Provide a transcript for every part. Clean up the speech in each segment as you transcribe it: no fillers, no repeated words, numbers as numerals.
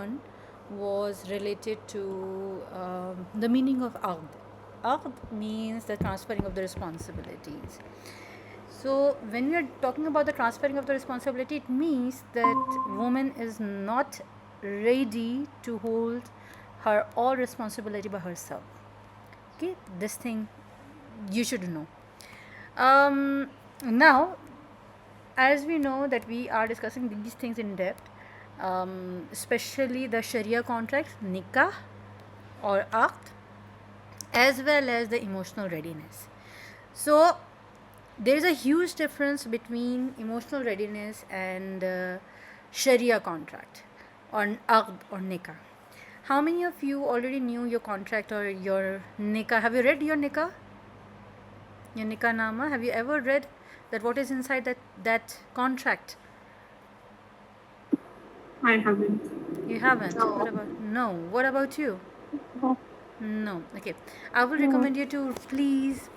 one was related to the meaning of aqd. Aqd means the transferring of the responsibilities. So when we are talking about the transferring of the responsibility, it means that woman is not ready to hold her all responsibility by herself. Okay, this thing you should know. Now, as we know that we are discussing these things in depth, especially the Sharia contracts, nikah or aqd, as well as the emotional readiness. So there is a huge difference between emotional readiness and Sharia contract or aqd or nikah. How many of you already knew your contract or your nikah? Have you read your nikah? Your nikah nama? Have you ever read that what is inside that contract? I haven't. You haven't? No. What about you? No. No. Okay. I will No. recommend you to please,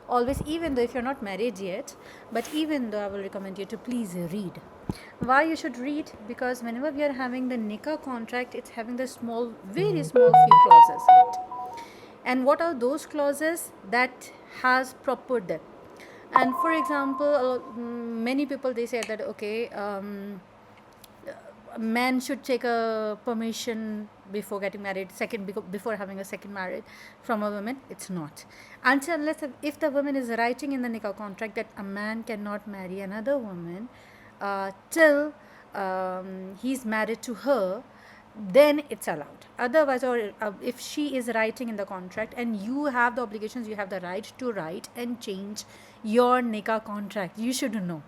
always, even though if you're not married yet, but even though I will recommend you to please read. Why you should read? Because whenever we are having the nikah contract, it's having the small, very small few clauses in it. And what are those clauses that has proper depth? And for example, many people they say that okay, a man should take a permission before getting married, before having a second marriage from a woman. It's not until unless if the woman is writing in the nikah contract that a man cannot marry another woman till he's married to her, then it's allowed. Otherwise, or if she is writing in the contract and you have the obligations, you have the right to write and change your nikah contract. You should know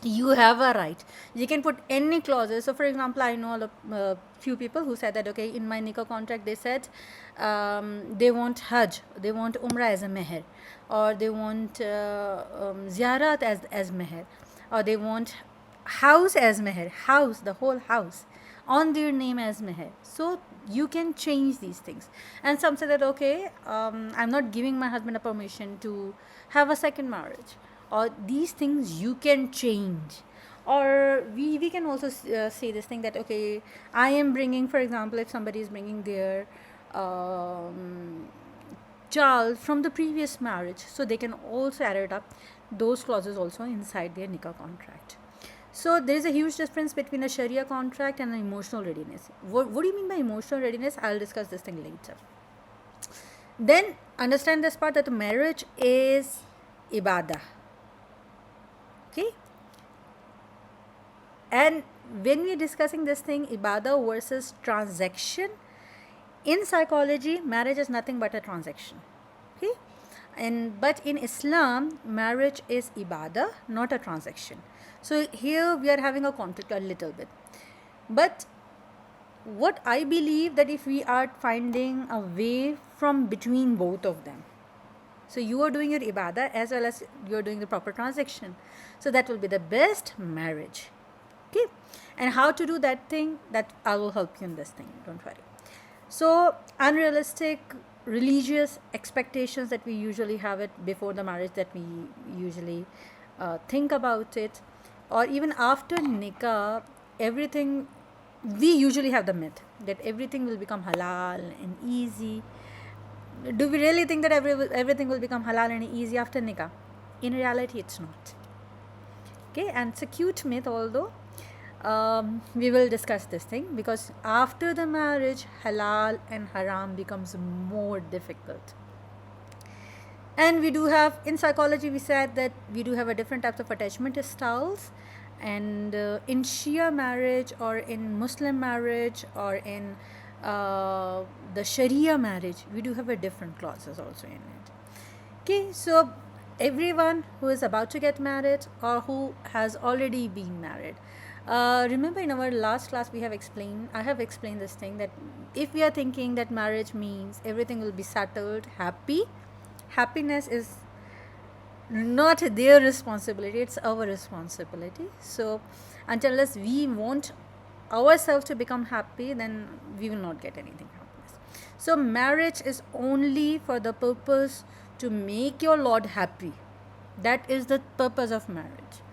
you have a right. You can put any clauses. So for example, I know a few people who said that okay, in my nikah contract they said they want hajj, they want umrah as a meher, or they want ziyarat as meher, or they want house as meher, house, the whole house on their name as meher. So you can change these things. And some say that okay, I'm not giving my husband a permission to have a second marriage, or these things you can change. Or we can also say this thing that okay, I am bringing, for example, if somebody is bringing their child from the previous marriage, so they can also add it up, those clauses also inside their nikah contract. So there is a huge difference between a Sharia contract and an emotional readiness. What do you mean by emotional readiness? I'll discuss this thing later. Then understand this part that marriage is ibadah. Okay? And when we're discussing this thing, ibadah versus transaction, in psychology, marriage is nothing but a transaction. Okay? But in Islam, marriage is ibadah, not a transaction. So here we are having a conflict a little bit. But what I believe that if we are finding a way from between both of them, so you are doing your ibadah as well as you are doing the proper transaction, so that will be the best marriage. Okay? And how to do that thing, that I will help you in this thing, don't worry. So unrealistic religious expectations that we usually have it before the marriage, that we usually think about it, or even after nikah, everything, we usually have the myth that everything will become halal and easy. Do we really think that everything will become halal and easy after nikah? In reality, it's not. Okay, and it's a cute myth, although we will discuss this thing, because after the marriage, halal and haram becomes more difficult. And we do have, in psychology, we said that we do have a different types of attachment styles. And in Shia marriage, or in Muslim marriage, or in the Sharia marriage, we do have a different clauses also in it. Okay, so everyone who is about to get married or who has already been married, remember in our last class I have explained this thing, that if we are thinking that marriage means everything will be settled, happiness is not their responsibility, it's our responsibility. So unless we want ourselves to become happy, then we will not get anything happiness. So marriage is only for the purpose to make your Lord happy. That is the purpose of marriage.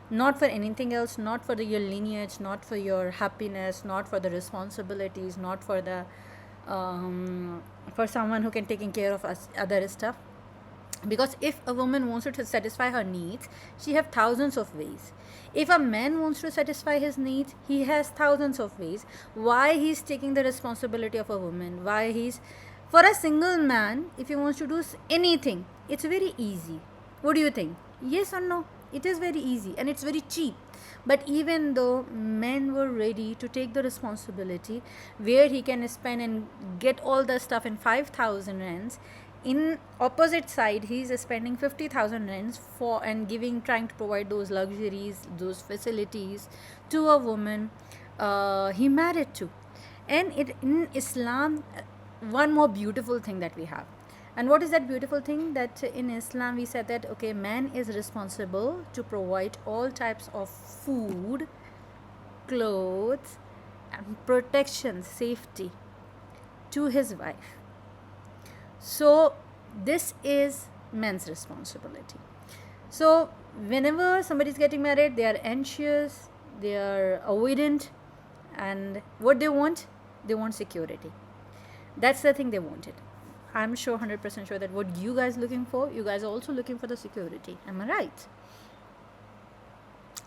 not for anything else, not for your lineage, not for your happiness, not for the responsibilities, not for the for someone who can taking care of us other stuff. Because if a woman wants to satisfy her needs, she have thousands of ways. If a man wants to satisfy his needs, he has thousands of ways. Why he's taking the responsibility of a woman? Why he's, for a single man, if he wants to do anything, it's very easy. What do you think? Yes or no? It is very easy and it's very cheap. But even though men were ready to take the responsibility, where he can spend and get all the stuff in 5,000 rands, in opposite side he's spending 50,000 rands for and giving, trying to provide those luxuries, those facilities to a woman he married to. And it in Islam, one more beautiful thing that we have. And what is that beautiful thing? That in Islam we said that okay, man is responsible to provide all types of food, clothes, and protection, safety to his wife. So this is men's responsibility. So whenever somebody is getting married, they are anxious, they are avoidant, and what they want security. That's the thing they wanted. I'm sure 100% sure that what you guys looking for, you guys are also looking for the security. Am I right?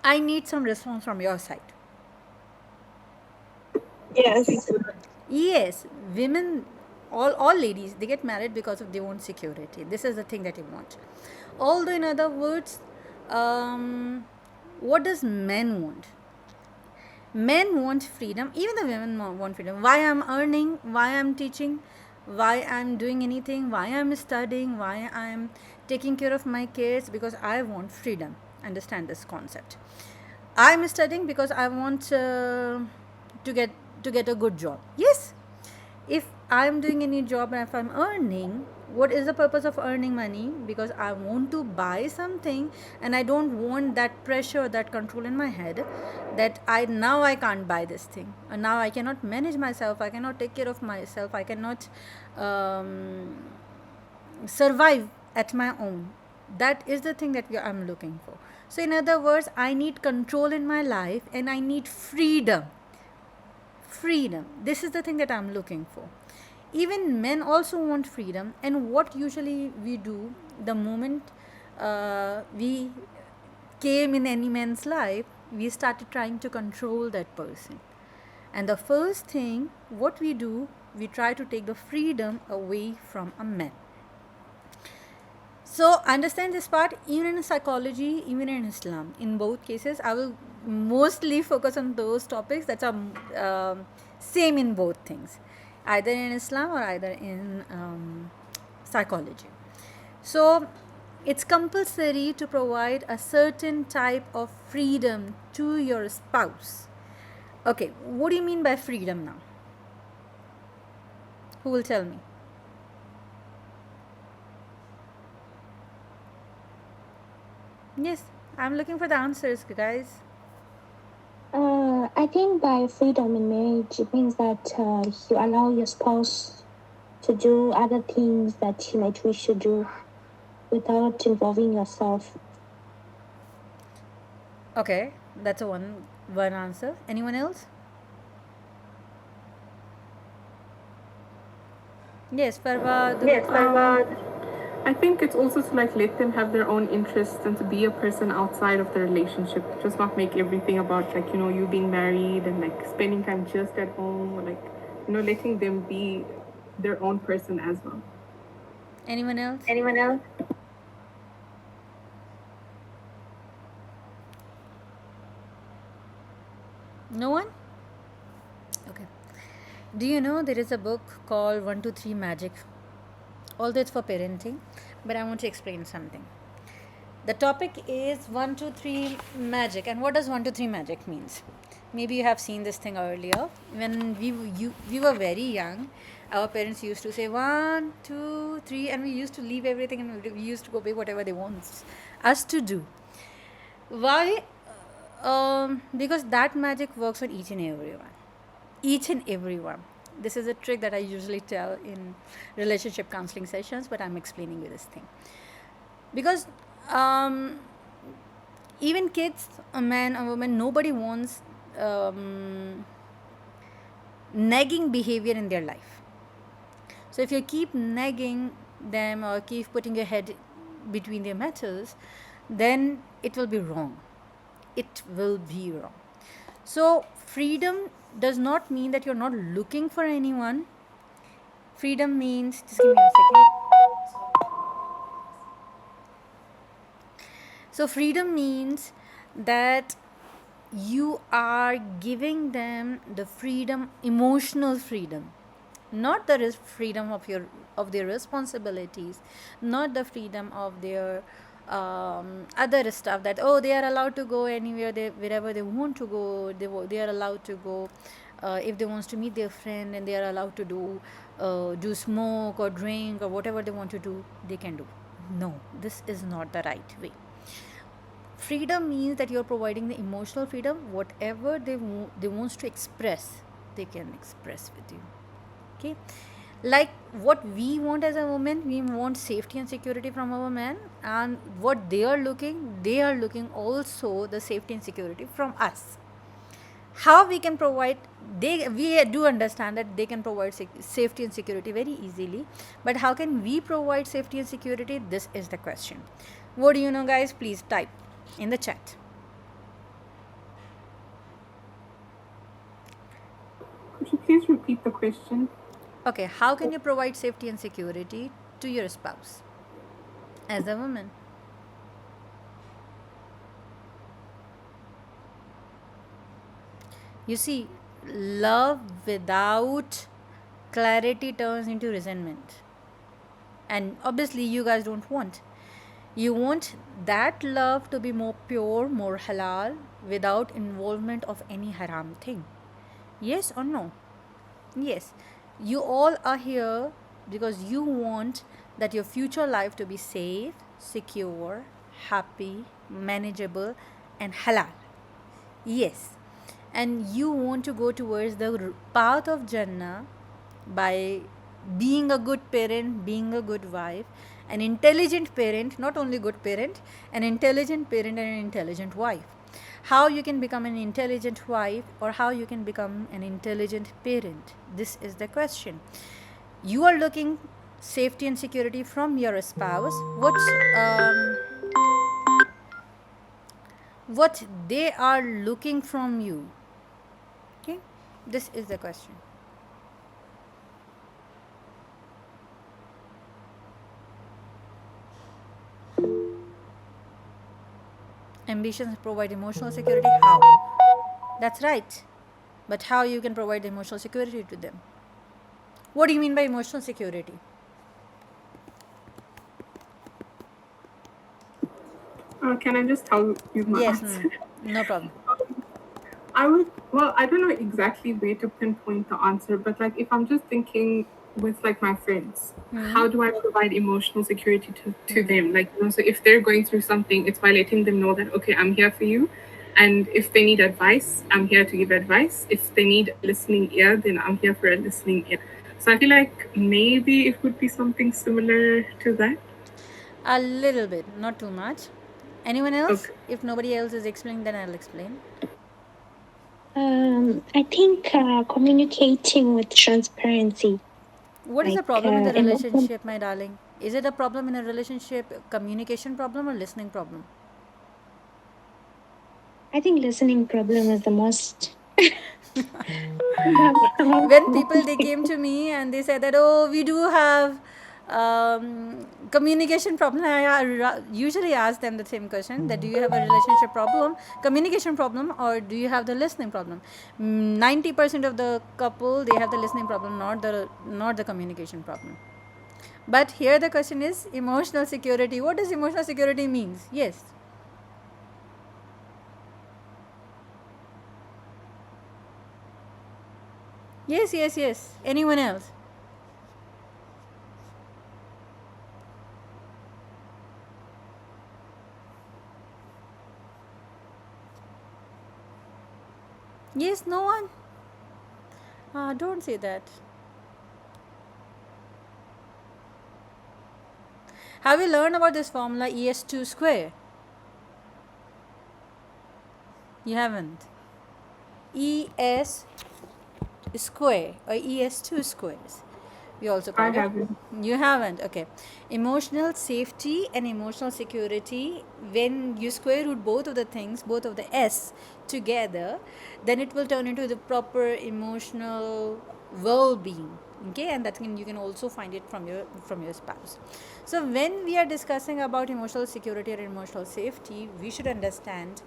I need some response from your side. Yes. Yes, women, all ladies, they get married because of they want security. This is the thing that they want. Although in other words, what does men want? Men want freedom. Even the women want freedom. Why I'm earning, why I'm teaching, why I'm doing anything, why I'm studying, why I'm taking care of my kids, because I want freedom. Understand this concept. I'm studying because I want to get a good job. Yes, if I'm doing any job and if I'm earning, what is the purpose of earning money? Because I want to buy something and I don't want that pressure, that control in my head that I can't buy this thing, and now I cannot manage myself, I cannot take care of myself, I cannot survive at my own. That is the thing that I'm looking for. So in other words, I need control in my life and I need freedom. This is the thing that I'm looking for. Even men also want freedom. And what usually we do, the moment we came in any man's life, we started trying to control that person. And the first thing what we do, we try to take the freedom away from a man. So understand this part. Even in psychology, even in Islam, in both cases, I will mostly focus on those topics that are same in both things, either in Islam or either in psychology. So it's compulsory to provide a certain type of freedom to your spouse. Okay, what do you mean by freedom now? Who will tell me? Yes, I'm looking for the answers, guys. I think by freedom in marriage, it means that you allow your spouse to do other things that you might wish to do without involving yourself. Okay, that's a one answer. Anyone else? Yes, Farwad. Yes, I think it's also to like let them have their own interests and to be a person outside of the relationship. Just not make everything about like, you being married and like spending time just at home, or like, letting them be their own person as well. Anyone else? Anyone else? No one? Okay. Do you know there is a book called 123 Magic? Although it's for parenting, but I want to explain something. The topic is 123 magic. And what does 123 magic means? Maybe you have seen this thing earlier. When we were very young, our parents used to say 1, 2, 3, and we used to leave everything and we used to go pay whatever they want us to do. Why? Because that magic works on each and everyone. Each and everyone. This is a trick that I usually tell in relationship counseling sessions, but I'm explaining you this thing. Because Even kids, a man, a woman, nobody wants um, nagging behavior in their life. So if you keep nagging them or keep putting your head between their metals, then it will be wrong. It will be wrong. So freedom does not mean that you're not looking for anyone. Freedom means, just give me a second. So freedom means that you are giving them the freedom, emotional freedom, not the freedom of their responsibilities, not the freedom of their other stuff, that oh, they are allowed to go anywhere, wherever they want to go, they are allowed to go, if they wants to meet their friend, and they are allowed to do smoke or drink or whatever they want to do, they can do. No, this is not the right way. Freedom means that you're providing the emotional freedom. Whatever they wants to express, they can express with you. Okay, like what we want as a woman, we want safety and security from our man, and what they are looking also the safety and security from us. How we can provide, we do understand that they can provide safety and security very easily, but how can we provide safety and security? This is the question. What do you know, guys? Please type in the chat. Could you please repeat the question? Okay, how can you provide safety and security to your spouse as a woman? You see, love without clarity turns into resentment. And obviously, you guys don't want. You want that love to be more pure, more halal, without involvement of any haram thing. Yes or no? Yes. You all are here because you want that your future life to be safe, secure, happy, manageable, and halal. Yes. And you want to go towards the path of Jannah by being a good parent, being a good wife, an intelligent parent, not only good parent, an intelligent parent and an intelligent wife. How you can become an intelligent wife or how you can become an intelligent parent? This is the question. You are looking safety and security from your spouse. What they are looking from you. Okay, this is the question. Ambitions provide emotional security. How? That's right. But how you can provide emotional security to them? What do you mean by emotional security? Can I just tell you my Yes, answer? no problem. I don't know exactly where to pinpoint the answer, but like if I'm just thinking with like my friends, how do I provide emotional security to them? Like, so if they're going through something, it's by letting them know that, okay, I'm here for you. And if they need advice, I'm here to give advice. If they need a listening ear, then I'm here for a listening ear. So I feel like maybe it would be something similar to that. A little bit, not too much. Anyone else? Okay. If nobody else is explaining, then I'll explain. I think communicating with transparency. What is the Like problem in the emotion. relationship, my darling? Is it a problem in a relationship, communication problem or listening problem? I think listening problem is the most. When people they came to me and they said that, oh, we do have communication problem, I usually ask them the same question, that do you have a relationship problem, communication problem, or do you have the listening problem? 90% of the couple, they have the listening problem, not the communication problem. But here the question is emotional security. What does emotional security means? Yes. Yes, yes, yes. Anyone else? Yes, no one? Don't say that. Have you learned about this formula ES2 square? You haven't. ES square or ES2 squares. We also I call it. haven't. You haven't. Okay. Emotional safety and emotional security. When you square root both of the things, both of the S together, then it will turn into the proper emotional well-being. Okay, and that can, you can also find it from your spouse. So when we are discussing about emotional security or emotional safety, we should understand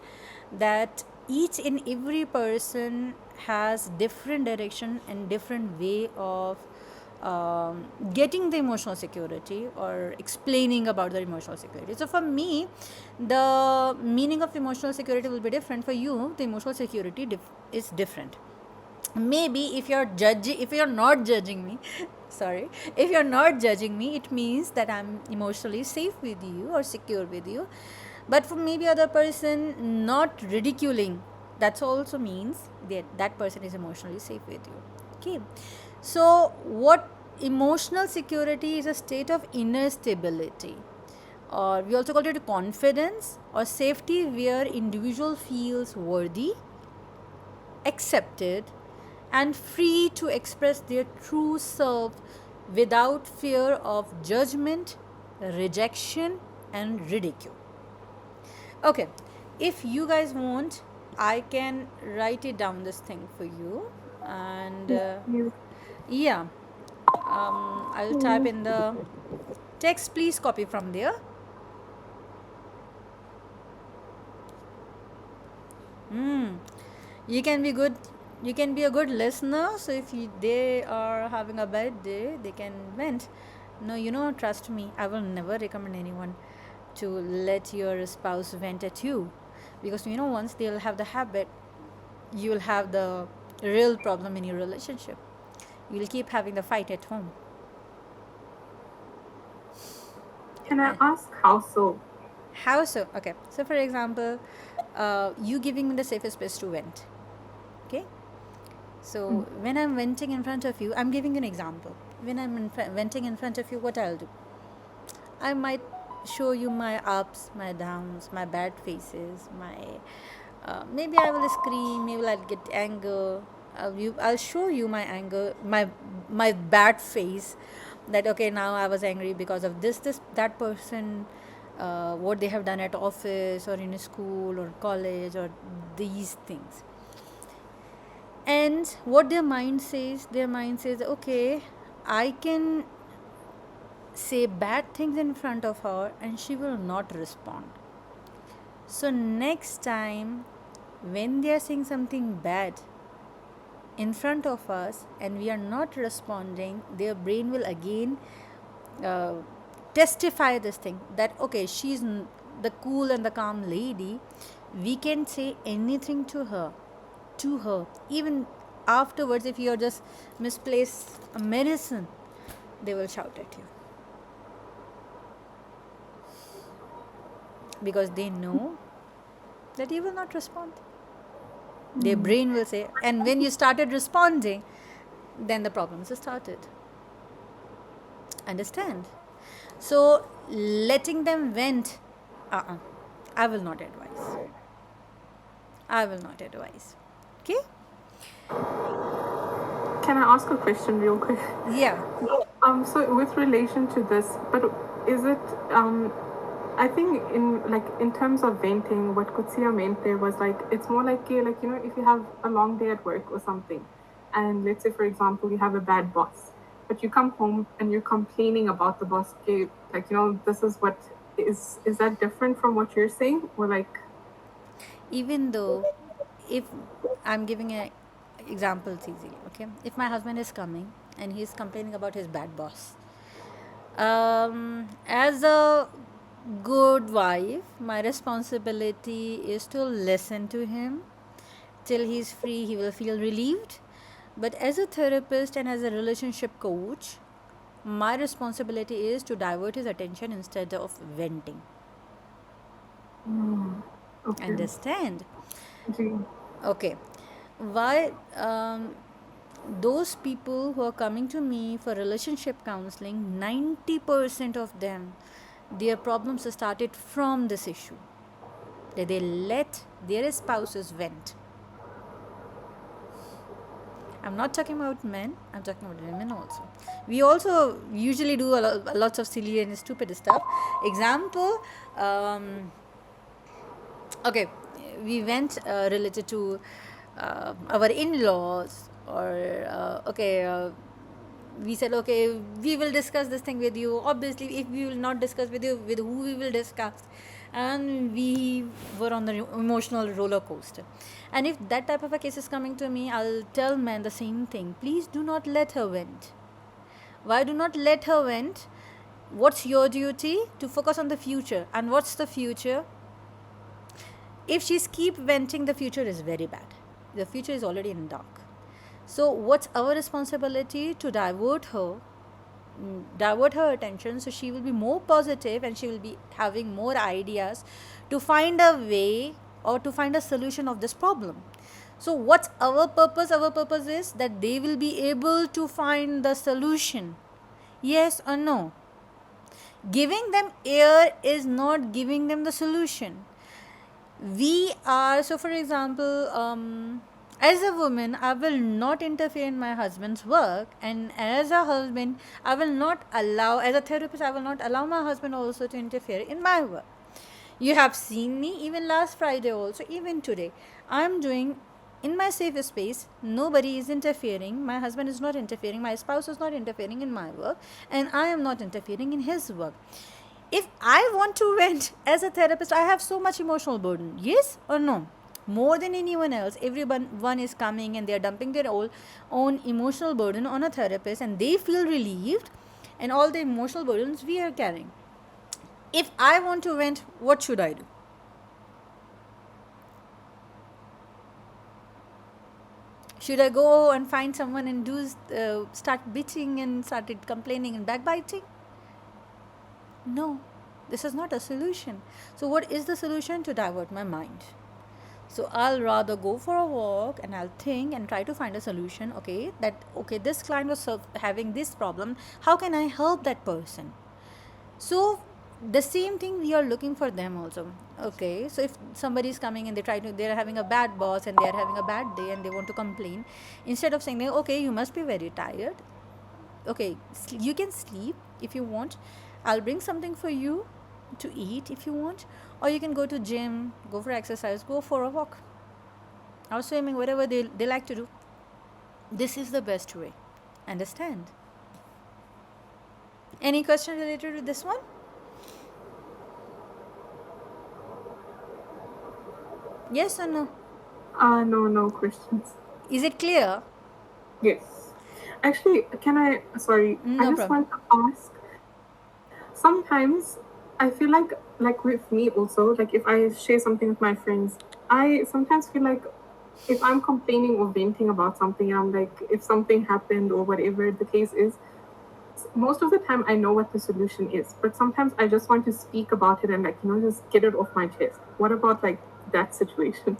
that each and every person has different direction and different way of getting the emotional security or explaining about the emotional security. So for me, the meaning of emotional security will be different. For you, the emotional security is different. Maybe if you're not judging me sorry, if you're not judging me, it means that I'm emotionally safe with you or secure with you. But for maybe other person, not ridiculing, that also means that that person is emotionally safe with you. Okay, so what emotional security is a state of inner stability, or we also call it confidence or safety, where individual feels worthy, accepted, and free to express their true self without fear of judgment, rejection, and ridicule. Okay, if you guys want, I can write it down this thing for you, and Yes. yeah, I'll type in the text. Please copy from there. You can be good, you can be a good listener. So if they are having a bad day, they can vent. No, trust me, I will never recommend anyone to let your spouse vent at you, because once they'll have the habit, you will have the real problem in your relationship. You will keep having the fight at home. Can I ask how so? How so? Okay, so for example, you giving me the safest space to vent. Okay, so when I'm venting in front of you, I'm giving you an example. When I'm venting in front of you, what I'll do, I might show you my ups, my downs, my bad faces, my maybe I will scream, maybe I'll get anger. I'll show you my anger, my bad face. That okay, now I was angry because of this that person, what they have done at office or in school or college or these things. And what their mind says, okay, I can say bad things in front of her and she will not respond. So next time when they are saying something bad in front of us and we are not responding, their brain will again uh, testify this thing, that okay, she's the cool and the calm lady, we can say anything to her. Even afterwards, if you are just misplaced a medicine, they will shout at you, because they know that you will not respond. Their brain will say, and when you started responding, then the problems started. Understand? So letting them vent, I will not advise. I will not advise. Okay? Can I ask a question real quick? Yeah. So with relation to this, but is it I think in terms of venting, what Kutsia meant there was like it's more like if you have a long day at work or something, and let's say for example you have a bad boss, but you come home and you're complaining about the boss. Okay, this is what is that different from what you're saying, or like Even though, if I'm giving an example, easily, okay? If my husband is coming and he's complaining about his bad boss, as a good wife, my responsibility is to listen to him till he's free. He will feel relieved. But as a therapist and as a relationship coach, my responsibility is to divert his attention instead of venting. okay, Understand? gee, Okay. Why those people who are coming to me for relationship counseling, 90% of them, their problems started from this issue. that they let their spouses vent. I'm not talking about men, I'm talking about women also. We also usually do lots of silly and stupid stuff. Example, okay, we went related to our in-laws, or we said, okay, we will discuss this thing with you. Obviously, if we will not discuss with you, with who we will discuss? And we were on the emotional roller coaster. And if that type of a case is coming to me, I'll tell men the same thing. Please do not let her vent. Why do not let her vent? What's your duty? To focus on the future. And what's the future? If she's keep venting, the future is very bad. The future is already in dark. So what's our responsibility? To divert her attention, so she will be more positive and she will be having more ideas to find a way or to find a solution of this problem. So what's our purpose? Our purpose is that they will be able to find the solution. Yes or no? Giving them air is not giving them the solution. We are, so for example, as a woman, I will not interfere in my husband's work, and as a husband, I will not allow, as a therapist, I will not allow my husband also to interfere in my work. You have seen me even last Friday also, even today. I'm doing in my safe space, nobody is interfering. My husband is not interfering, my spouse is not interfering in my work, and I am not interfering in his work. If I want to vent as a therapist, I have so much emotional burden. Yes or no? More than anyone else, everyone is coming and they are dumping their own emotional burden on a therapist, and they feel relieved, and all the emotional burdens we are carrying. If I want to vent, what should I do? Should I go and find someone and start bitching and started complaining and backbiting? No, this is not a solution. So what is the solution? To divert my mind. So I'll rather go for a walk and I'll think and try to find a solution. Okay, this client was having this problem. How can I help that person? So the same thing we are looking for them also. Okay, so if somebody is coming and they're having a bad boss and they're having a bad day and they want to complain, instead of saying, okay, you must be very tired. Okay, you can sleep if you want. I'll bring something for you to eat if you want, or you can go to gym, go for exercise, go for a walk or swimming, whatever they like to do. This is the best way. Understand? Any question related to this one? Yes or no? No questions. Is it clear? Yes. Actually, sorry, No I just problem. want to ask, sometimes I feel like with me also, like if I share something with my friends, I sometimes feel like if I'm complaining or venting about something, I'm like, if something happened or whatever the case is, most of the time I know what the solution is, but sometimes I just want to speak about it and just get it off my chest. What about like that situation?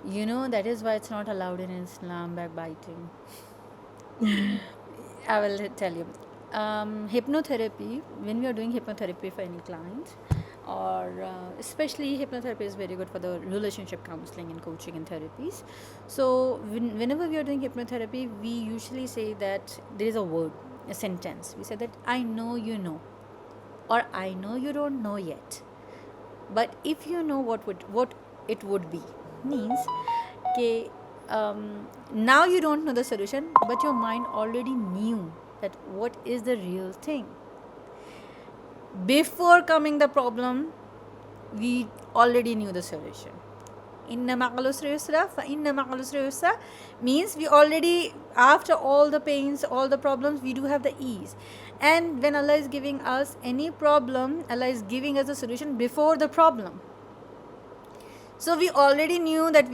That is why it's not allowed in Islam, backbiting. I will tell you. Hypnotherapy, when we are doing hypnotherapy for any client, or especially hypnotherapy is very good for the relationship counseling and coaching and therapies. So whenever we are doing hypnotherapy, we usually say that there is a word, a sentence. We say that I know you know, or I know you don't know yet. But if you know what it would be, means okay, now you don't know the solution, but your mind already knew that what is the real thing. Before coming the problem, we already knew the solution. Inna ma'al usri yusra, fa inna ma'al usri yusra means we already, after all the pains, all the problems, we do have the ease. And when Allah is giving us any problem, Allah is giving us a solution before the problem. So we already knew that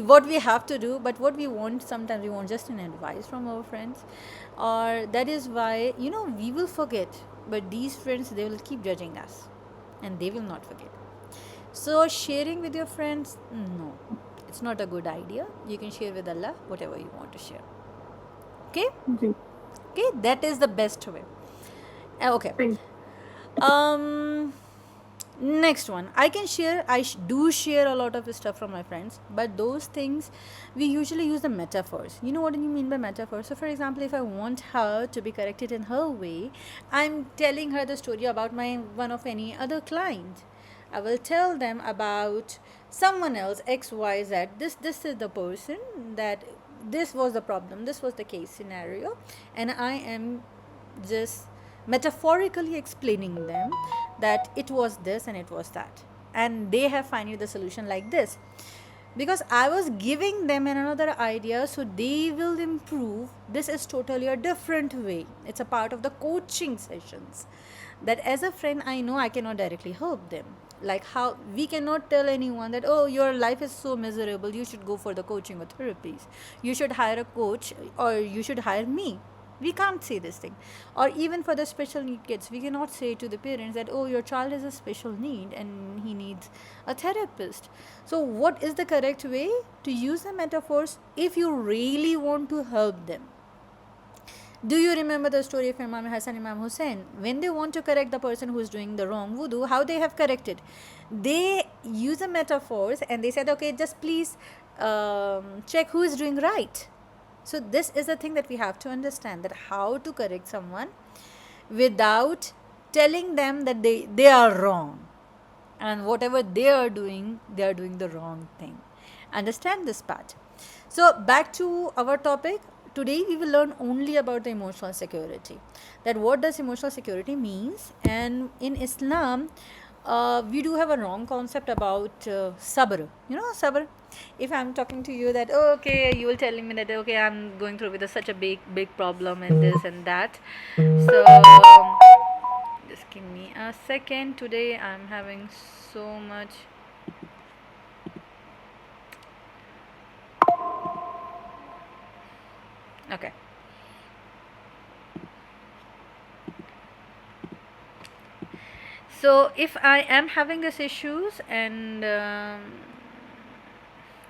what we have to do, but what we want, sometimes we want just an advice from our friends, or that is why we will forget, but these friends, they will keep judging us and they will not forget. So sharing with your friends, no, it's not a good idea. You can share with Allah whatever you want to share. Okay? Okay. Okay, that is the best way. Okay. Thank you. Next one, I can share, do share a lot of stuff from my friends, but those things we usually use the metaphors. You know what do you mean by metaphors? So for example, if I want her to be corrected in her way, I'm telling her the story about my one of any other client. I will tell them about someone else, XYZ. This is the person that this was the problem, this was the case scenario, and I am just metaphorically explaining them that it was this and it was that, and they have finding the solution like this, because I was giving them another idea so they will improve. This is totally a different way. It's a part of the coaching sessions that as a friend I know I cannot directly help them. Like how we cannot tell anyone that, oh, your life is so miserable, you should go for the coaching or therapies, you should hire a coach, or you should hire me. We can't say this thing. Or even for the special need kids, we cannot say to the parents that, oh, your child is a special need and he needs a therapist. So what is the correct way to use the metaphors if you really want to help them? Do you remember the story of Imam Hassan, Imam Hussein? When they want to correct the person who is doing the wrong wudu, how they have corrected? They use the metaphors and they said, okay, just please check who is doing right. So this is the thing that we have to understand, that how to correct someone without telling them that they are wrong, and whatever they are doing the wrong thing. Understand this part. So back to our topic. Today we will learn only about the emotional security, that what does emotional security means. And in Islam, we do have a wrong concept about sabr. You know sabr? If I'm talking to you that, oh, okay, you will telling me that, okay, I'm going through with such a big problem and this and that. So just give me a second. Today I'm having so much. Okay. So if I am having these issues, and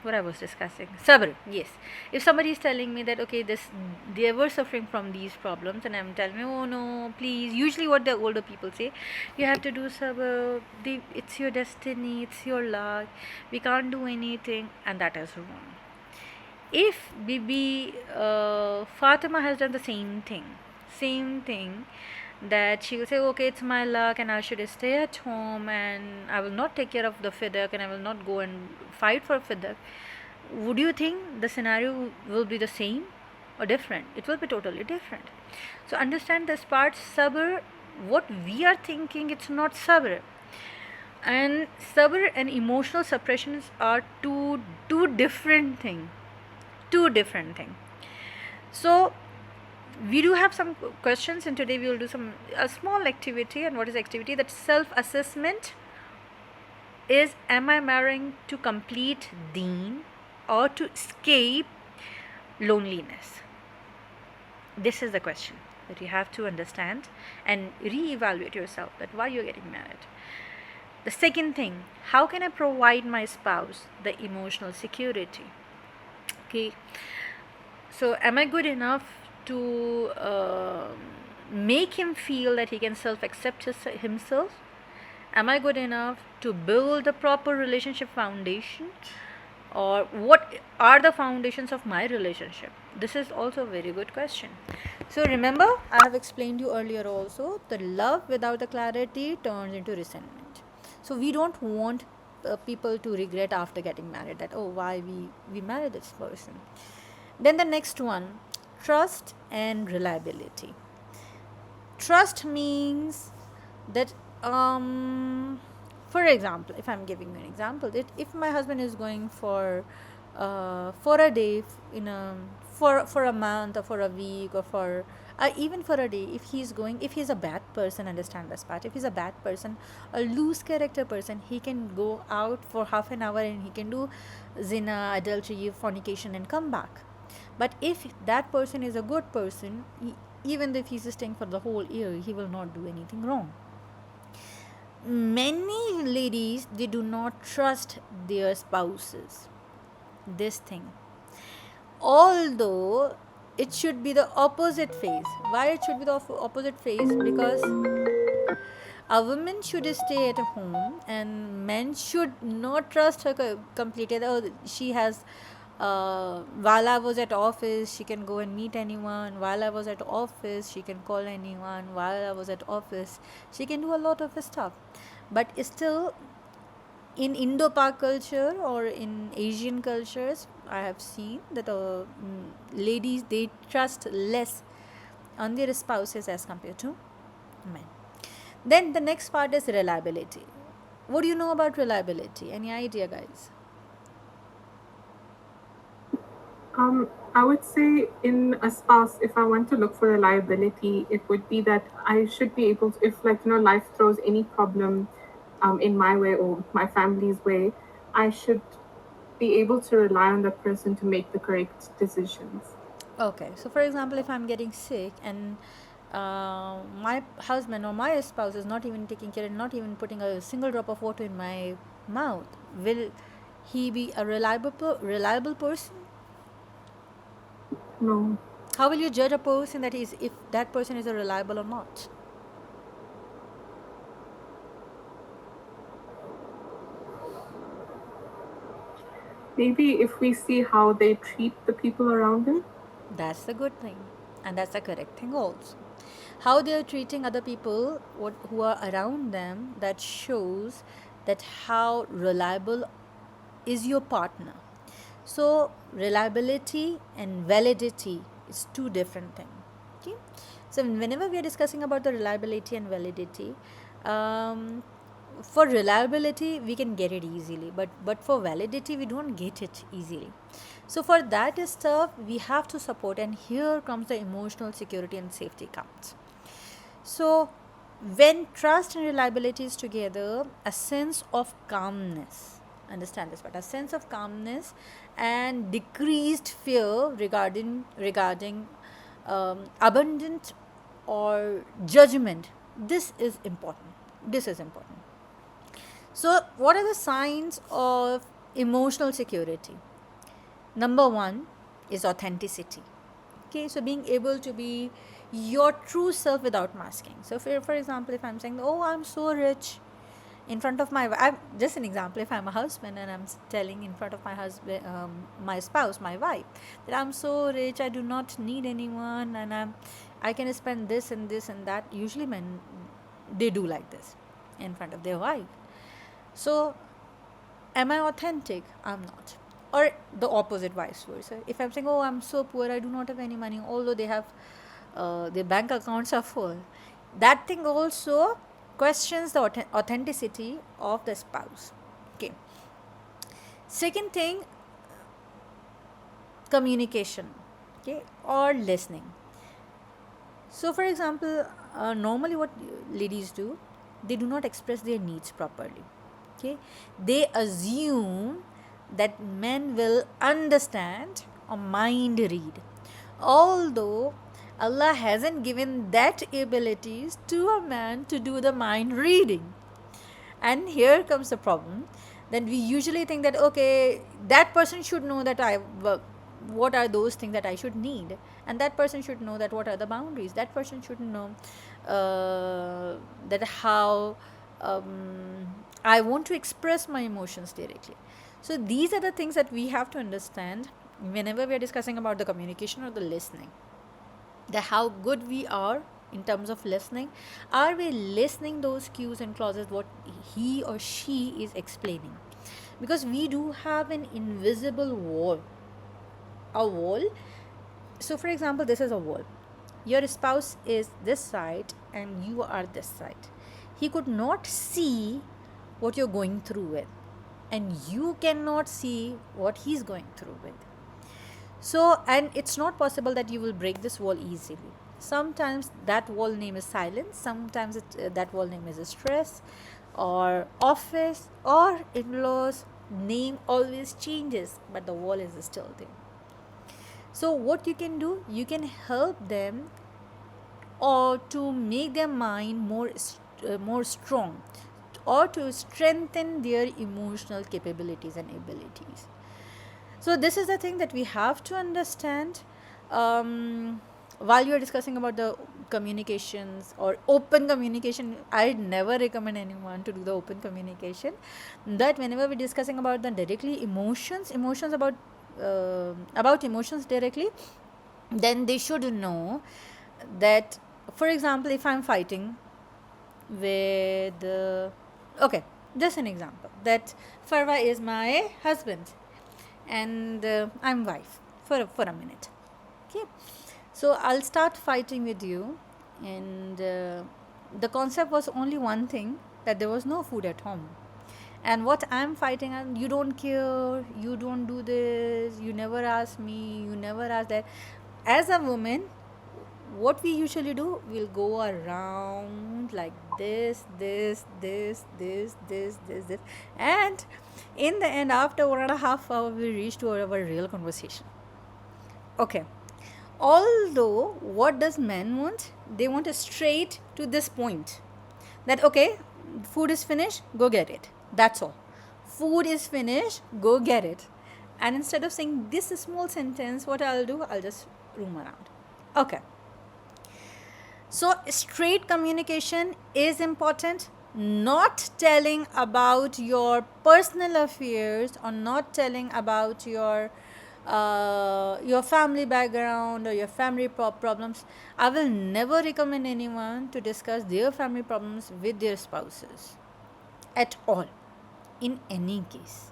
what I was discussing, sabr, yes. If somebody is telling me that, okay, this they were suffering from these problems, and I'm telling me, oh no, please. Usually, what the older people say, you have to do sabr. It's your destiny. It's your luck. We can't do anything, and that is wrong. If Bibi Fatima has done the same thing, that she will say, okay, it's my luck and I should stay at home and I will not take care of the fidak and I will not go and fight for fidak, would you think the scenario will be the same or different? It will be totally different. So understand this part. Sabr, what we are thinking, it's not sabr. And sabr and emotional suppressions are two different things. So we do have some questions, and today we will do a small activity. And what is activity? That self-assessment is, am I marrying to complete deen or to escape loneliness? This is the question that you have to understand and re-evaluate yourself, that why you're getting married. The second thing, how can I provide my spouse the emotional security? Okay, so am I good enough to make him feel that he can self-accept himself? Am I good enough to build a proper relationship foundation? Or what are the foundations of my relationship? This is also a very good question. So remember, I have explained you earlier also, the love without the clarity turns into resentment. So we don't want people to regret after getting married, that, oh, why we married this person. Then the next one, trust and reliability. Trust means that, for example, if I'm giving you an example, that if my husband is going for a day, for a month or for a week or for even for a day, if he's a bad person, understand this part. If he's a bad person, a loose character person, he can go out for half an hour and he can do zina, adultery, fornication, and come back. But if that person is a good person, even if he's staying for the whole year, he will not do anything wrong. Many ladies, they do not trust their spouses. This thing. Although it should be the opposite phase. Why it should be the opposite phase? Because A woman should stay at home, and men should not trust her completely. Oh, she has. While I was at office, she can go and meet anyone. While I was at office, she can call anyone. While I was at office, she can do a lot of stuff. But still, in Indo-Pak culture or in Asian cultures, I have seen that ladies, they trust less on their spouses as compared to men. Then the next part is reliability. What do you know about reliability? Any idea, guys? I would say in a spouse, if I want to look for reliability, it would be that I should be able to, if like, life throws any problem in my way or my family's way, I should be able to rely on the person to make the correct decisions. Okay, so for example, if I'm getting sick and my husband or my spouse is not even taking care and not even putting a single drop of water in my mouth, will he be a reliable person? No. How will you judge a person that is, if that person is a reliable or not? Maybe if we see how they treat the people around them. That's the good thing, and that's the correct thing also. How they are treating other people who are around them, that shows that how reliable is your partner. So reliability and validity is two different things. Okay, so whenever we are discussing about the reliability and validity, for reliability we can get it easily, but for validity we don't get it easily. So for that stuff we have to support, and here comes the emotional security and safety comes. So when trust and reliability is together, a sense of calmness, understand this, but a sense of calmness and decreased fear regarding abundant or judgment, this is important. So what are the signs of emotional security? Number one is authenticity. Okay, so being able to be your true self without masking. So for example, if I'm saying, oh, I'm so rich, in front of my just an example, if I'm a husband and I'm telling in front of my husband, my spouse, my wife, that I'm so rich, I do not need anyone, and I can spend this and this and that. Usually men, they do like this in front of their wife. So am I authentic? I'm not. Or the opposite, vice versa. If I'm saying, oh, I'm so poor, I do not have any money, although they have their bank accounts are full, that thing also questions the authenticity of the spouse. Okay. Second thing, communication, okay, or listening. So for example, normally what ladies do, they do not express their needs properly. Okay, they assume that men will understand or mind read, although Allah hasn't given that abilities to a man to do the mind reading. And here comes the problem, then we usually think that, okay, that person should know that what are those things that I should need, and that person should know that what are the boundaries, that person should know that how I want to express my emotions directly. So these are the things that we have to understand whenever we are discussing about the communication or the listening, that how good we are in terms of listening. Are we listening those cues and clauses what he or she is explaining? Because we do have an invisible wall, a wall. So for example, this is a wall, your spouse is this side and you are this side. He could not see what you're going through with, and you cannot see what he's going through with. So, and it's not possible that you will break this wall easily. Sometimes that wall name is silence, sometimes that wall name is stress, or office, or in-laws. Name always changes, but the wall is still there. So what you can do, you can help them or to make their mind more strong, or to strengthen their emotional capabilities and abilities. So this is the thing that we have to understand while you are discussing about the communications or open communication. I never recommend anyone to do the open communication. That whenever we're discussing about the directly emotions about emotions directly, then they should know that, for example, if I'm fighting with okay, just an example, that Farwa is my husband and I'm wife for a minute. Okay, so I'll start fighting with you, and the concept was only one thing, that there was no food at home. And what I'm fighting, and you don't care, you don't do this, you never ask me, you never ask that. As a woman, what we usually do, we'll go around like this, and in the end, after 1.5 hours, we reach to our real conversation. Okay, although what does men want? They want a straight to this point, that okay, food is finished, go get it, that's all. Food is finished, go get it. And instead of saying this small sentence, what I'll do, I'll just roam around. Okay, so straight communication is important. Not telling about your personal affairs, or not telling about your family background or your family problems. I will never recommend anyone to discuss their family problems with their spouses at all, in any case.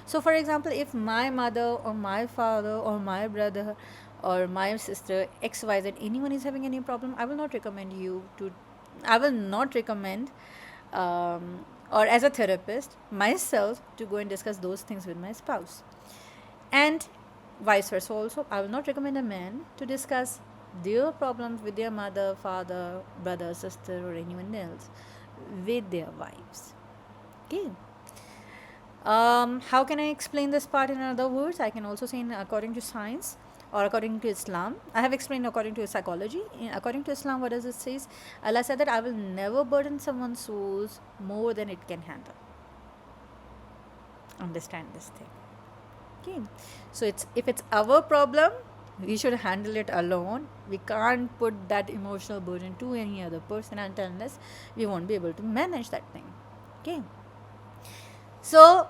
So for example, if my mother or my father or my brother or my sister XYZ, anyone is having any problem, I will not recommend or as a therapist myself, to go and discuss those things with my spouse. And vice versa also, I will not recommend a man to discuss their problems with their mother, father, brother, sister, or anyone else with their wives. Okay. How can I explain this part in other words? I can also say according to science or according to Islam. I have explained according to psychology. According to Islam, what does it say? Allah said that I will never burden someone's souls more than it can handle. Understand this thing. Okay, so if it's our problem, we should handle it alone. We can't put that emotional burden to any other person unless we won't be able to manage that thing. Okay, so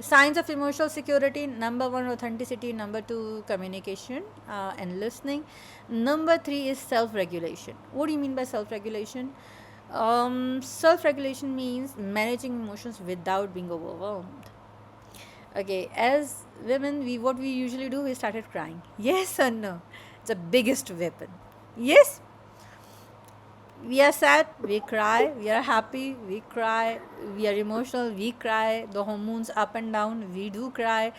signs of emotional security: number 1, authenticity; number 2, communication and listening; number 3 is self-regulation. What do you mean by self-regulation? Self-regulation means managing emotions without being overwhelmed. Okay, as women, what we usually do, we started crying. Yes or no? It's the biggest weapon. Yes, we are sad, we cry. We are happy, we cry. We are emotional, we cry. The hormones up and down, we do cry.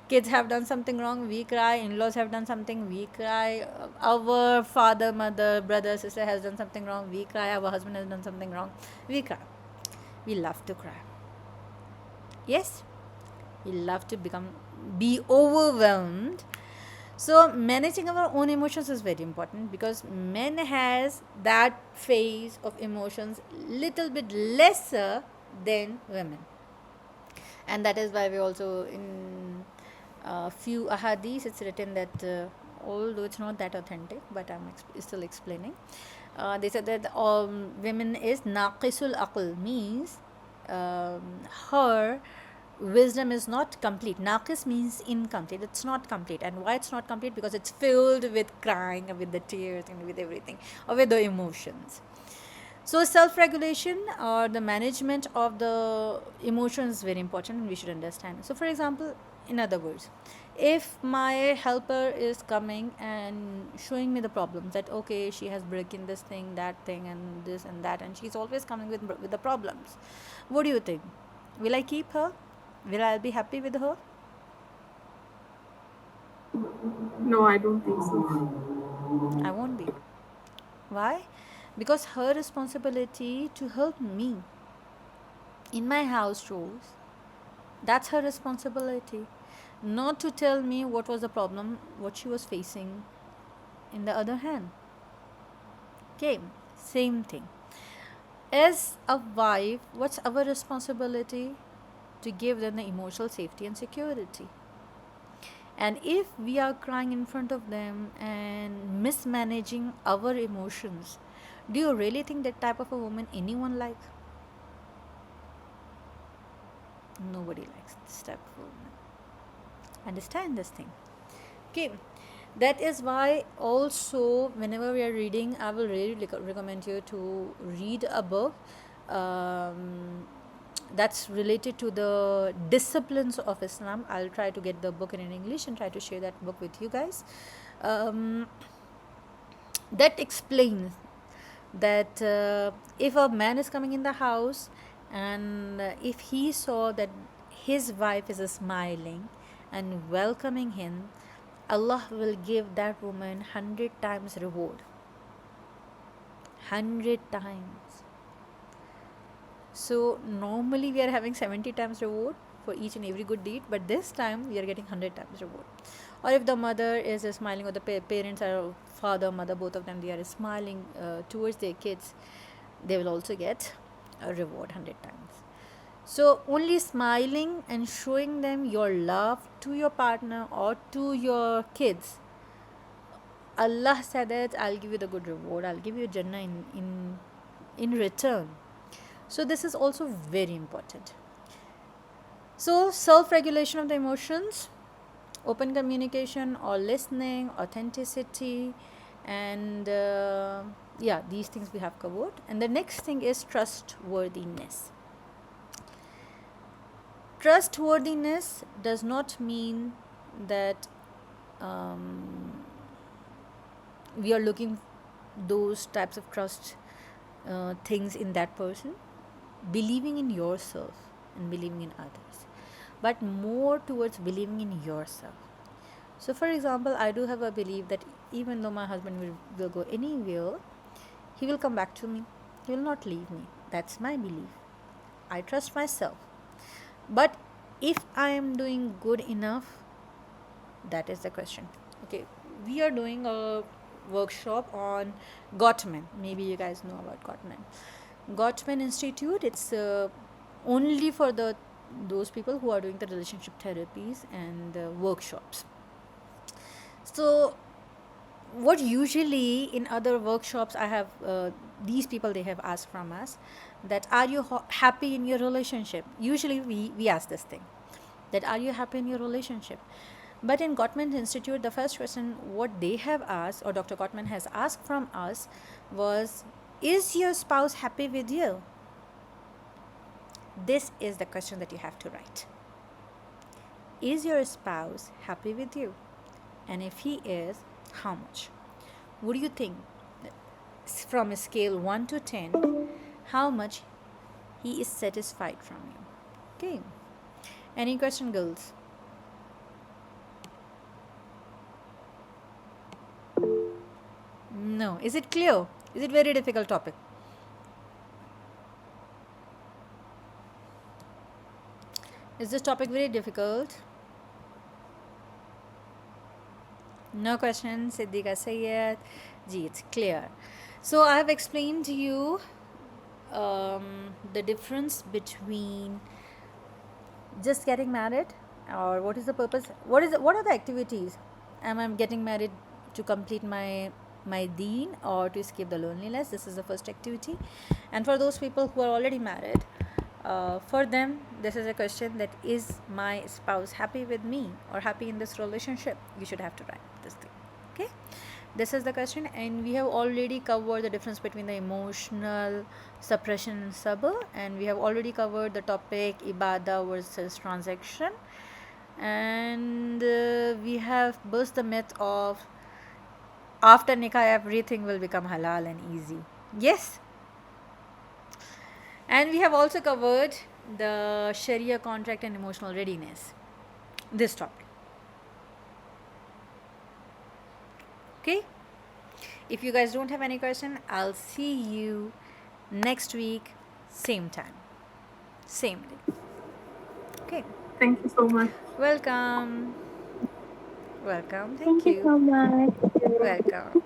Kids have done something wrong, we cry. In-laws have done something, we cry. Our father, mother, brother, sister has done something wrong, we cry. Our husband has done something wrong, we cry. We love to cry. Yes, we love to be overwhelmed. So managing our own emotions is very important, because men has that phase of emotions little bit lesser than women. And that is why we also, in a few ahadith, it's written that although it's not that authentic, but I'm still explaining, they said that women is naqisul aql, means her wisdom is not complete. Naqis means incomplete. It's not complete. And why it's not complete? Because it's filled with crying, with the tears, and with everything, or with the emotions. So self-regulation or the management of the emotions is very important, and we should understand. So for example, in other words, if my helper is coming and showing me the problems, that okay, she has broken this thing, that thing, and this and that, and she's always coming with the problems, what do you think? Will I keep her? Will I be happy with her? No, I don't think so. I won't be. Why? Because her responsibility to help me in my house chores, that's her responsibility. Not to tell me what was the problem, what she was facing in the other hand. Okay, same thing. As a wife, what's our responsibility? To give them the emotional safety and security. And if we are crying in front of them and mismanaging our emotions, do you really think that type of a woman anyone likes? Nobody likes this type of woman. Understand this thing. Okay, that is why also whenever we are reading, I will really recommend you to read a book that's related to the disciplines of Islam. I'll try to get the book in English and try to share that book with you guys. um, that explains that if a man is coming in the house and if he saw that his wife is smiling and welcoming him, Allah will give that woman 100 times reward. 100 times. So normally we are having 70 times reward for each and every good deed, but this time we are getting 100 times reward. Or if the mother is smiling, or the parents are father, mother, both of them, they are smiling towards their kids, they will also get a reward 100 times. So only smiling and showing them your love to your partner or to your kids, Allah said that I'll give you the good reward, I'll give you Jannah in return. So this is also very important. So self-regulation of the emotions, open communication or listening, authenticity, and yeah, these things we have covered. And the next thing is trustworthiness. Trustworthiness does not mean that we are looking those types of trust things in that person. Believing in yourself and believing in others, but more towards believing in yourself. So for example, I do have a belief that even though my husband will go anywhere, he will come back to me, he will not leave me. That's my belief. I trust myself. But if I am doing good enough, that is the question. Okay, we are doing a workshop on Gottman. Maybe you guys know about Gottman. Gottman Institute, it's only for those people who are doing the relationship therapies and workshops. So what usually in other workshops I have these people, they have asked from us that are you happy in your relationship. Usually we ask this thing, that are you happy in your relationship. But in Gottman Institute, the first question what they have asked, or Dr. Gottman has asked from us, was, is your spouse happy with you? This is the question that you have to write. Is your spouse happy with you? And if he is, how much? What do you think? From a scale 1 to 10, how much he is satisfied from you? Okay. Any question, girls? No. Is it clear? Is it very difficult topic? Is this topic very difficult? No question, Siddiqa Sayyed. Ji, it's clear. So I have explained to you the difference between just getting married, or what is the purpose, what are the activities. Am I getting married to complete my deen or to escape the loneliness? This is the first activity. And for those people who are already married, for them this is a question, that is my spouse happy with me or happy in this relationship? You should have to write this thing. Okay, this is the question. And we have already covered the difference between the emotional suppression and sabr, and we have already covered the topic ibadah versus transaction, and we have burst the myth of after nikah everything will become halal and easy. Yes. And we have also covered the Sharia contract and emotional readiness, this topic. Okay, if you guys don't have any question, I'll see you next week, same time, same day. Okay, Thank you so much. welcome. Thank Thank you you. so much. Welcome.